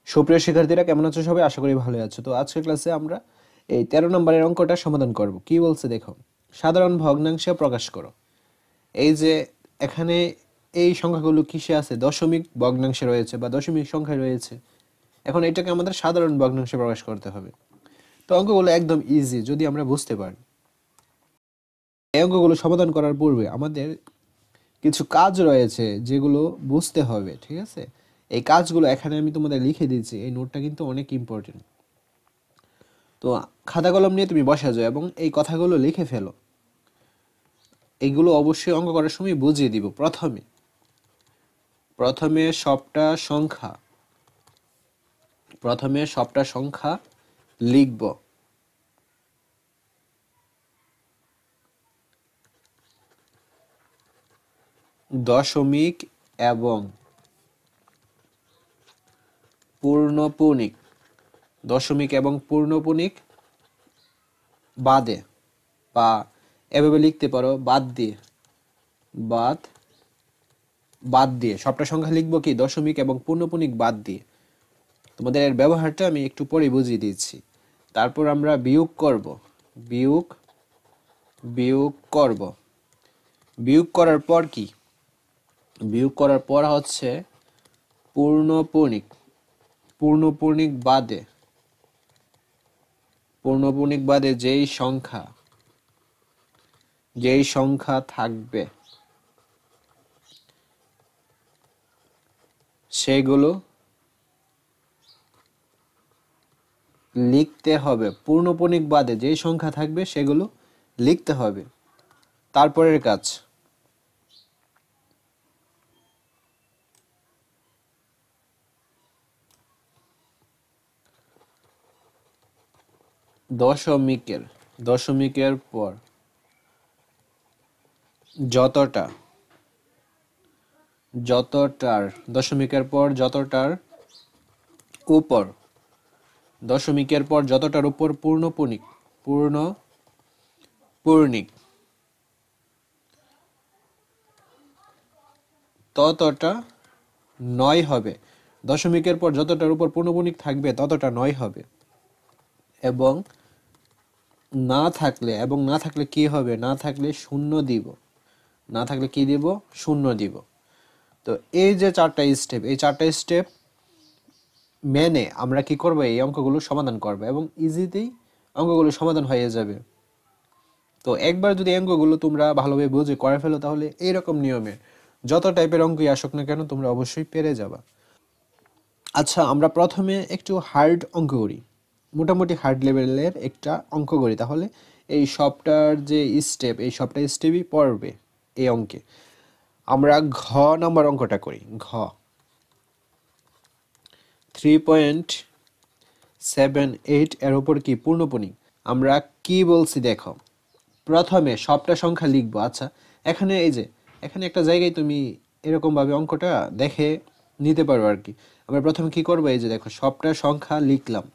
সুপ্রিয় শিক্ষার্থীরা, কেমন আছো সবাই? আশা করি ভালো আছো। তো আজকের ক্লাসে আমরা এই 13 নম্বরের অঙ্কটা সমাধান করব। কি বলছে দেখো, সাধারণ ভগ্নাংশে প্রকাশ করো। এই যে এখানে এই সংখ্যাগুলো কিসে আছে? দশমিক ভগ্নাংশে রয়েছে বা দশমিক সংখ্যায় রয়েছে। এখন এটাকে আমাদের সাধারণ ভগ্নাংশে প্রকাশ করতে হবে। তো অঙ্কগুলো একদম ইজি যদি আমরা বুঝতে পারি। এই অঙ্কগুলো সমাধান করার পূর্বে আমাদের কিছু কাজ রয়েছে যেগুলো বুঝতে হবে, ঠিক আছে? এই কাজগুলো এখানে আমি তোমাদের লিখে দিয়েছি। এই নোটটা কিন্তু অনেক ইম্পর্টেন্ট। তো খাতা কলম নিয়ে তুমি বসা যাও এবং এই কথাগুলো লিখে ফেলো। এইগুলো অবশ্যই অঙ্ক করার সময় বুঝিয়ে দিব। প্রথমে সবটা সংখ্যা লিখব। দশমিক এবং পূর্ণপূর্ণিক বাদে, বা এভাবে লিখতে পারো বাদ দিয়ে সবটা সংখ্যা লিখবো কি দশমিক এবং পূর্ণপূর্ণিক বাদ দিয়ে। তোমাদের এর ব্যবহারটা আমি একটু পরে বুঝিয়ে দিচ্ছি। তারপর আমরা বিয়োগ করব। বিয়োগ করার পর কি? বিয়োগ করার পর হচ্ছে পূর্ণপূর্ণিক বাদে যেই সংখ্যা থাকবে সেগুলো লিখতে হবে। পূর্ণপূর্ণিক বাদে যেই সংখ্যা থাকবে সেগুলো লিখতে হবে। তারপরের কাজ, দশমিকের পর যতটার উপর পূর্ণপূর্ণিক ততটা 9 হবে। দশমিকের পর যতটার উপর পূর্ণপূর্ণিক থাকবে ততটা 9 হবে। এবং না থাকলে কি হবে? না থাকলে শূন্য দিব। তো এই যে চারটা স্টেপ মেনে আমরা কি করব? এই অঙ্কগুলো সমাধান করব এবং ইজিতেই অঙ্কগুলো সমাধান হয়ে যাবে। তো একবার যদি অঙ্কগুলো তোমরা ভালোভাবে বুঝে করে ফেলো তাহলে এইরকম নিয়মে যত টাইপের অঙ্কই আসুক না কেন তোমরা অবশ্যই পেরে যাবা। আচ্ছা, আমরা প্রথমে একটু হার্ড অঙ্ক করি, মোটামুটি হার্ড লেভেলের একটা অঙ্ক করি। তাহলে এই সবটা স্টেপই পড়বে এই অঙ্কে। আমরা ঘ নাম্বার অঙ্কটা করি। ঘ 3.78 এর উপর কি পূর্ণপূর্ণিক। আমরা কি বলছি দেখো, প্রথমে সবটা সংখ্যা লিখবো। আচ্ছা, এখানে এখানে একটা জায়গায় তুমি এরকম ভাবে অঙ্কটা দেখে নিতে পারো আর কি। আমরা প্রথমে কি করবো, এই যে দেখো সবটা সংখ্যা লিখলাম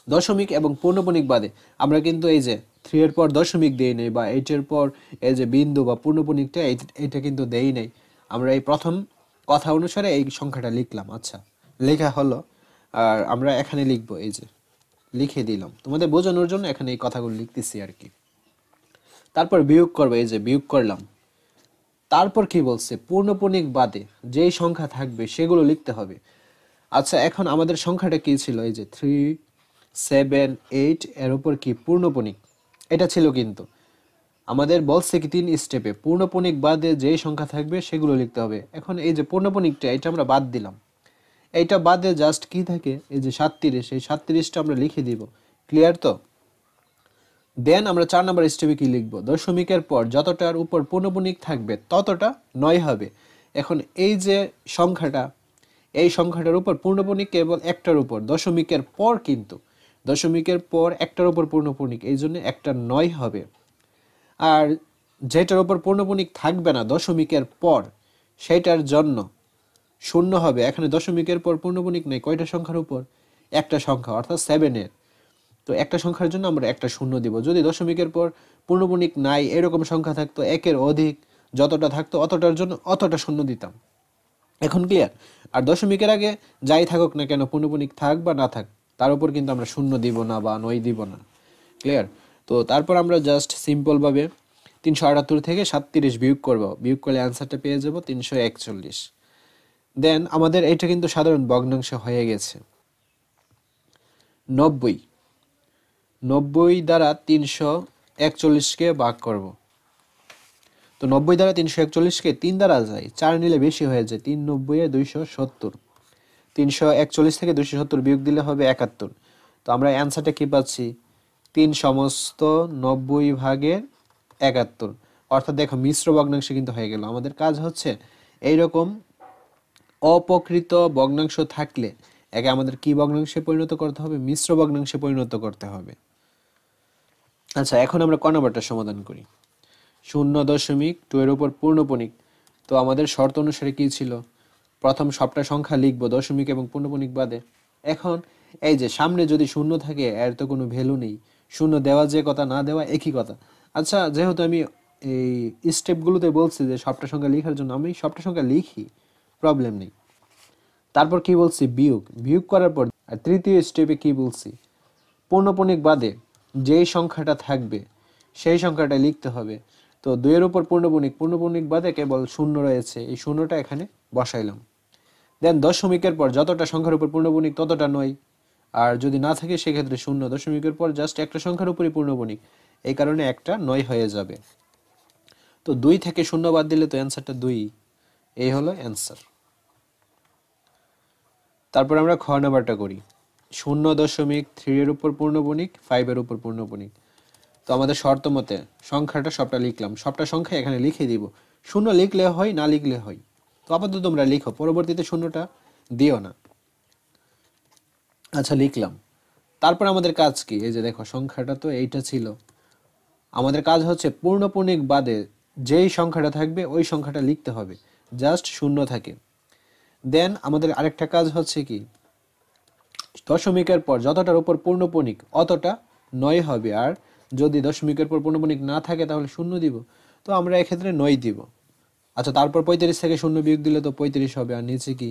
দশমিক এবং পূর্ণপূর্ণিক বাদে। আমরা কিন্তু এই যে 3 এর পর দশমিক দেই নাই, বা 8 এর পর এই যে বিন্দু বা পূর্ণপূর্ণিকটা এটা কিন্তু দেই নাই। আমরা এই প্রথম কথা অনুসারে এই সংখ্যাটা লিখলাম। আচ্ছা, লেখা হলো। আর আমরা এখানে লিখবো, এই যে লিখে দিলাম তোমাদের বোঝানোর জন্য এখানে এই কথাগুলো লিখতেছি আর কি। তারপর বিয়োগ করবো, এই যে বিয়োগ করলাম। তারপর কি বলছে? পূর্ণপূর্ণিক বাদে যেই সংখ্যা থাকবে সেগুলো লিখতে হবে। আচ্ছা, এখন আমাদের সংখ্যাটা কি ছিল? এই যে 378 এর উপর কি পূর্ণপূর্ণিক, এটা ছিল। কিন্তু আমাদের বলছে কি 3 স্টেপে পূর্ণপূর্ণিক বাদে যেই সংখ্যা থাকবে সেগুলো লিখতে হবে। এখন এই যে পূর্ণপূর্ণিকটা এটা আমরা বাদ দিলাম, এইটা বাদে জাস্ট কি থাকে? এই যে 37, এই 37টা আমরা লিখে দিব। ক্লিয়ার তো? দেন আমরা 4 নম্বর স্টেপে কি লিখবো? দশমিকের পর যতটার উপর পূর্ণপূর্ণিক থাকবে ততটা 9 হবে। এখন এই যে সংখ্যাটা, এই সংখ্যাটার উপর পূর্ণপূর্ণিক কেবল একটার উপর, দশমিকের পর কিন্তু দশমিকের পর একটার উপর পূর্ণপূর্ণিক, এই জন্য একটা 9 হবে। আর যেটার উপর পূর্ণপূর্ণিক থাকবে না দশমিকের পর, সেটার জন্য শূন্য হবে। এখানে দশমিকের পর পূর্ণপূর্ণিক নেই কয়টা সংখ্যার উপর? একটা সংখ্যা, অর্থাৎ 7 এর। তো একটা সংখ্যার জন্য আমরা একটা শূন্য দিব। যদি দশমিকের পর পূর্ণপূর্ণিক নাই এরকম সংখ্যা থাকতো, একের অধিক যতটা থাকতো অতটার জন্য অতটা শূন্য দিতাম। এখন ক্লিয়ার? আর দশমিকের আগে যাই থাকুক না কেন, পূর্ণপণিক থাক বা না থাক, তার উপর কিন্তু আমরা শূন্য দিব না বা নয় দিব না। ক্লিয়ার? তো তারপর আমরা জাস্ট সিম্পলভাবে 378 থেকে 37 বিয়োগ করব। বিয়োগ করলে অ্যান্সারটা পেয়ে যাব 341। দেন আমাদের এটা কিন্তু সাধারণ ভগ্নাংশ হয়ে গেছে। 90 90 দ্বারা 341কে ভাগ করব। তো 90 দ্বারা 341কে 3 দ্বারা যায়, 4 নিলে বেশি হয়ে যায়, 3 90 এ 270। 341 থেকে 270 বিয়োগ দিলে হবে 71। তো আমরা অ্যান্সারটা কি পাচ্ছি? 3 সমস্ত 90 ভাগের 71। অর্থাৎ দেখো মিশ্র ভগ্নাংশ কিন্তু হয়ে গেল। আমাদের কাজ হচ্ছে এইরকম অপ্রকৃত ভগ্নাংশ থাকলে একে আমাদের কি ভগ্নাংশে পরিণত করতে হবে? মিশ্র ভগ্নাংশে পরিণত করতে হবে। আচ্ছা, এখন আমরা ক নাম্বারটা সমাধান করি। 0.2 এর উপর পূর্ণপণিক। তো আমাদের শর্ত অনুসারে কি ছিল? প্রথম সবটা সংখ্যা লিখবো দশমিক এবং পূর্ণপণিক বাদে। এখন এই যে সামনে যদি শূন্য থাকে এর তো কোনো ভ্যালু নেই, শূন্য দেওয়া যে কথা না দেওয়া একই কথা। আচ্ছা, যেহেতু আমি এই স্টেপগুলোতে বলছি যে সবটা সংখ্যা লেখার জন্য, আমি সবটা সংখ্যা লিখি, প্রবলেম নেই। তারপর কি বলছি? বিয়োগ। বিয়োগ করার পর আর তৃতীয় স্টেপে কি বলছি? পূর্ণপণিক বাদে যেই সংখ্যাটা থাকবে সেই সংখ্যাটা লিখতে হবে। তো 2 এর উপর পূর্ণপণিক, পূর্ণপণিক বাদে কেবল শূন্য রয়েছে, এই শূন্যটা এখানে বসাইলাম। দেন দশমিকের পর যতটা সংখ্যার উপর পূর্ণপণিক ততটা নয়, আর যদি না থাকে সেক্ষেত্রে শূন্য। দশমিকের পর জাস্ট একটা সংখ্যার উপরই পূর্ণপণিক, এই কারণে একটা 9 হয়ে যাবে। তো 2 থেকে শূন্য বাদ দিলে তো অ্যান্সারটা 2। এই হলো অ্যান্সার। তারপর আমরা খ নাম্বারটা করি। 0.3 এর উপর পূর্ণপণিক, 5 এর উপর পূর্ণপণিক। তো আমাদের শর্ত মতে সংখ্যাটা সবটা লিখলাম, সবটা সংখ্যা এখানে লিখে দিব। শূন্য লিখলে হয়, না লিখলে হয়। তো আপাতত তোমরা লিখো, পরবর্তীতে শূন্যটা দিও না। আচ্ছা, লিখলাম। তারপর আমাদের কাজ কি? এই যে দেখো সংখ্যাটা তো এইটা ছিল, আমাদের কাজ হচ্ছে পূর্ণপণিক বাদে যেই সংখ্যাটা থাকবে ওই সংখ্যাটা লিখতে হবে, জাস্ট শূন্য থাকে। দেন আমাদের আরেকটা কাজ হচ্ছে কি? দশমিকের পর যতটার উপর পূর্ণপণিক অতটা 9 হবে, আর যদি দশমিকের পর পূর্ণপণিক না থাকে তাহলে শূন্য দিব। তো আমরা এক্ষেত্রে 9 দিব। আচ্ছা, তারপর 35 থেকে শূন্য বিয়োগ দিলে তো 35 হবে, আর নিচে কি?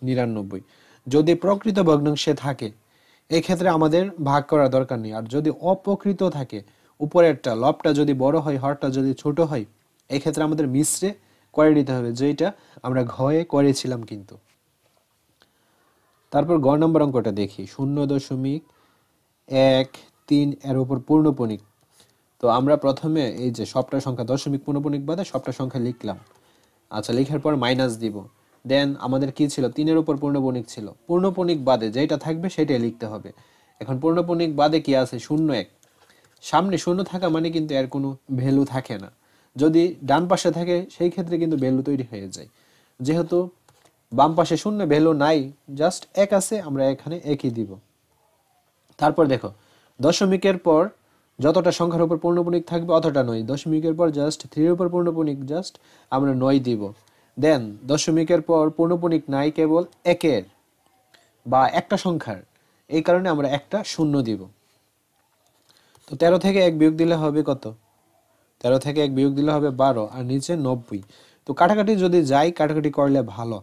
99। যদি প্রকৃত ভগ্নাংশে থাকে এক্ষেত্রে আমাদের ভাগ করার দরকার নেই, আর যদি অপ্রকৃত থাকে, উপরেরটা লবটা যদি বড় হয়, হরটা যদি ছোট হয়, এক্ষেত্রে আমাদের মিশ্রে করে নিতে হবে, যেটা আমরা ঘয়ে করেছিলাম কিন্তু। তারপর গ নম্বর অঙ্কটা দেখি। 0.13 এর উপর পূর্ণপণিক। তো আমরা প্রথমে এই যে সবটা সংখ্যা দশমিক পূর্ণপণিক বাদে সবটা সংখ্যা লিখলাম। আচ্ছা, লেখার পর মাইনাস দিব। দেন আমাদের কি ছিল? 3 এর উপর পূর্ণপণিক ছিল, পূর্ণপণিক বাদে যেটা থাকবে সেটাই লিখতে হবে। এখন পূর্ণপণিক বাদে কি আছে? 0.1। সামনে শূন্য থাকা মানে কিন্তু এর কোনো ভ্যালু থাকে না। যদি ডান পাশে থাকে সেই ক্ষেত্রে কিন্তু ভ্যালু তৈরি হয়ে যায়। যেহেতু বাম পাশে শূন্য, ভ্যালু নাই, জাস্ট 1 আছে, আমরা এখানে 1ই দিব। তারপর দেখো দশমিকের পর যতটা সংখ্যার উপর পূর্ণপণিক থাকবে অতটা নয়, দশমিকের পর জাস্ট 3 এর উপর পূর্ণপণিক, জাস্ট আমরা 9 দিব। দেন দশমিকের পর পূর্ণপণিক নাই, কেবল একের বা একটা সংখ্যার, এই কারণে আমরা একটা শূন্য দিব। তো 13 থেকে 1 বিয়োগ দিলে হবে কত? 13 থেকে 1 বিয়োগ দিলে হবে 12, আর নিচে 90। তো কাটাকাটি যদি যাই, কাটাকাটি করলে ভালো,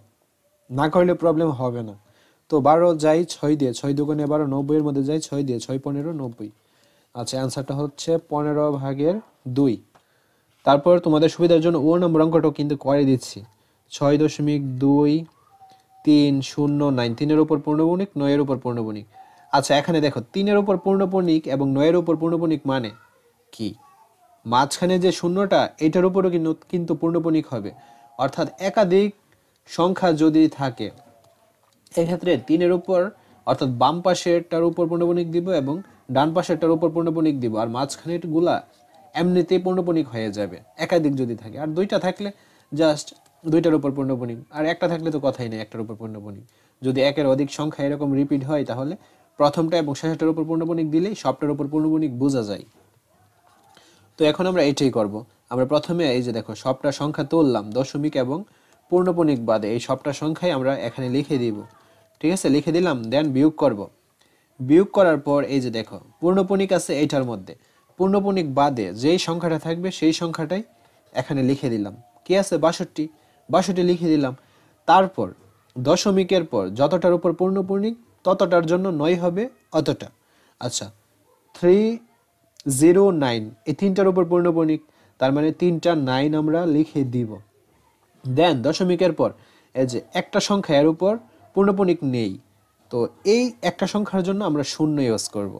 না করলে প্রবলেম হবে না। তো 12 যাই 6 দিয়ে, 6 দুগুণে 12, 90 এর মধ্যে যাই 6 দিয়ে, 6 15 90। আচ্ছা, অ্যান্সারটা হচ্ছে 15 ভাগের 2। তারপর তোমাদের সুবিধার জন্য ও নম্বর অঙ্কটাও কিন্তু করে দিচ্ছি। 6.23093 3 এর উপর পূর্ণপণিক, 9 এর উপর পূর্ণপণিক। আচ্ছা, এখানে দেখো 3 এর উপর পূর্ণপণিক এবং 9 এর উপর পূর্ণপণিক মানে কি? মাঝখানে যে শূন্যটা এটার উপরও কিন্তু পূর্ণপণিক হবে। অর্থাৎ একাধিক সংখ্যা যদি থাকে এক্ষেত্রে 3 এর উপর, অর্থাৎ বাম পাশেরটার উপর পূর্ণপণিক দিব এবং ডান পাশেরটার উপর পূর্ণপণিক দিব, আর মাঝখানের গুলা এমনিতেই পূর্ণপণিক হয়ে যাবে একাধিক যদি থাকে। আর দুইটা থাকলে জাস্ট দুইটার উপর পূর্ণপণিক, আর একটা থাকলে তো কথাই নেই, একটার উপর পূর্ণপণিক। যদি একের অধিক সংখ্যা এরকম রিপিট হয় তাহলে প্রথমটা এবং শেষটার উপর পূর্ণপণিক দিলেই সবটার উপর পূর্ণপণিক বোঝা যায়। তো এখন আমরা এটাই করব। আমরা প্রথমে এই যে দেখো সবটা সংখ্যা তুললাম, দশমিক এবং পূর্ণপণিক বাদে এই সবটা সংখ্যাই আমরা এখানে লিখে দিব। ঠিক আছে, লিখে দিলাম। দেন বিয়োগ করব। বিয়োগ করার পর এই যে দেখো পূর্ণপণিক আছে এইটার মধ্যে, পূর্ণপণিক বাদে যেই সংখ্যাটা থাকবে সেই সংখ্যাটাই এখানে লিখে দিলাম। কি আছে? 62, 62 লিখে দিলাম। তারপর দশমিকের পর যতটার উপর পূর্ণপূর্ণিক ততটার জন্য 9 হবে অতটা। আচ্ছা, 309 এই তিনটার উপর পূর্ণপূর্ণিক, তার মানে 3টা 9 আমরা লিখে দিব। দেন দশমিকের পর এই যে একটা সংখ্যা এর উপর পূর্ণপূর্ণিক নেই, তো এই একটা সংখ্যার জন্য আমরা শূন্য ইউজ করব।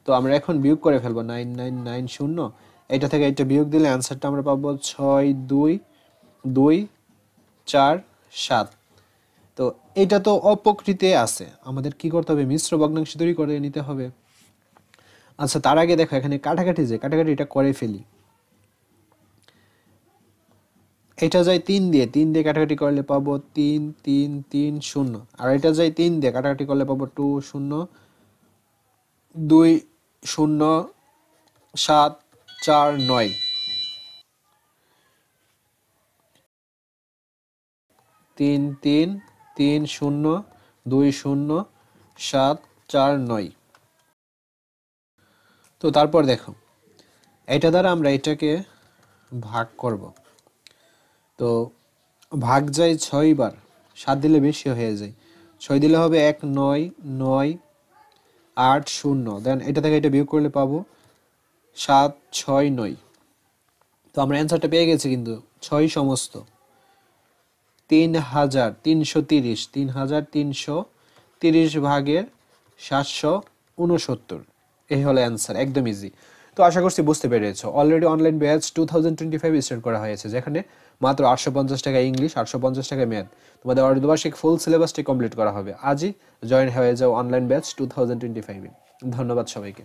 তো আমরা এখন বিয়োগ করে ফেলবো 9990, এটা থেকে এটা বিয়োগ দিলে অ্যান্সারটা আমরা পাবো 6247। তো এটা তো অপকৃতে আছে, আমাদের কি করতে হবে, মিশ্র ভগ্নাংশ তৈরি করে নিতে হবে। আচ্ছা, তার আগে দেখো এখানে কাটাকাটি, যে কাটাকাটি এটা করে ফেলি। এটা যায় 3 দিয়ে, 3 দিয়ে কাটাকাটি করলে পাবো 3330, আর এটা যায় 3 দিয়ে কাটাকাটি করলে পাবো 2020749। 3330200749। তো তারপর দেখো এটা দ্বারা আমরা এটাকে ভাগ করব। তো ভাগ যায় 6 বার, 7 দিলে বেশি হয়ে যায়, 6 দিলে হবে 19980। দেন এটা থেকে এটা বিয়োগ করলে পাবো 769। তো আমরা অ্যান্সারটা পেয়ে গেছি, কিন্তু 6 সমস্ত 3330, 3330 ভাগের 769, এই হলো অ্যান্সার, একদম ইজি। তো আশা করছি বুঝতে পেরেছো। অলরেডি অনলাইন ব্যাচ 2025 স্টার্ট করা হয়েছে, যেখানে মাত্র 850 টাকা ইংলিশ, 850 টাকা ম্যাথ, তোমাদের অর্ধবার্ষিক ফুল সিলেবাসটি কমপ্লিট করা হবে। আজই জয়েন হয়ে যাও অনলাইন ব্যাচ 2025-এ। ধন্যবাদ সবাইকে।